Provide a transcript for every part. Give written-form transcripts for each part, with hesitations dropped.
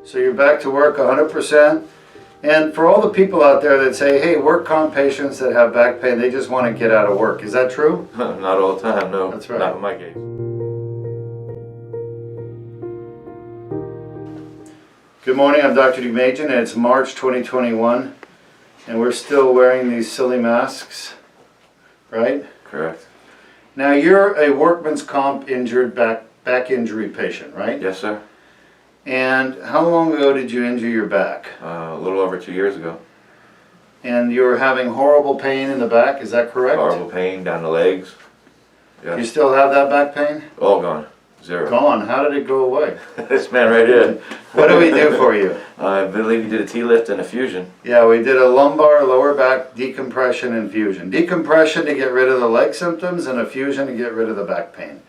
So you're back to work 100%. And for all the people out there that say, hey, work comp patients that have back pain, they just want to get out of work. Is that true? Not all the time, no. That's right. Not in my case. Good morning, I'm Dr. Deuk, and it's March 2021, and we're still wearing these silly masks, right? Correct. Now you're a workman's comp injured back injury patient, right? Yes, sir. And how long ago did you injure your back? A little over 2 years ago. And you were having horrible pain in the back, is that correct? Horrible pain down the legs. You Yes. still have that back pain? All gone. Zero. Gone. How did it go away? This man right here. What do we do for you? I believe you did a T-lift and a fusion. Yeah, we did a lumbar lower back decompression and fusion. Decompression to get rid of the leg symptoms and a fusion to get rid of the back pain.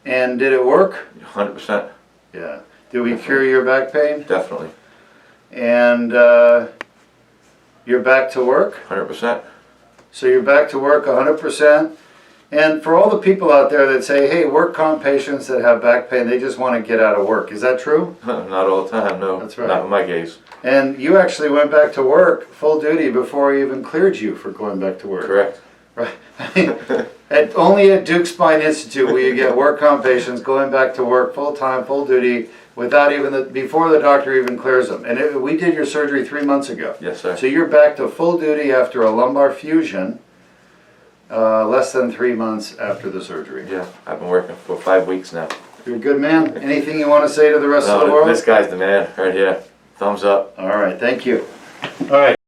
And did it work? 100%. Yeah. Did we cure your back pain? Definitely. And you're back to work? 100%. So you're back to work 100%. And for all the people out there that say, hey, work comp patients that have back pain, they just want to get out of work. Is that true? Not all the time, no. That's right. Not in my case. And you actually went back to work full duty before I even cleared you for going back to work. Correct. Right. Only at Deuk Spine Institute will you get work comp patients going back to work full time, full duty, without even before the doctor even clears them. And we did your surgery 3 months ago. Yes, sir. So you're back to full duty after a lumbar fusion, less than 3 months after the surgery. Yeah, I've been working for 5 weeks now. You're a good man. Anything you want to say to the rest of the world? This guy's the man right here. Thumbs up. All right, thank you. All right.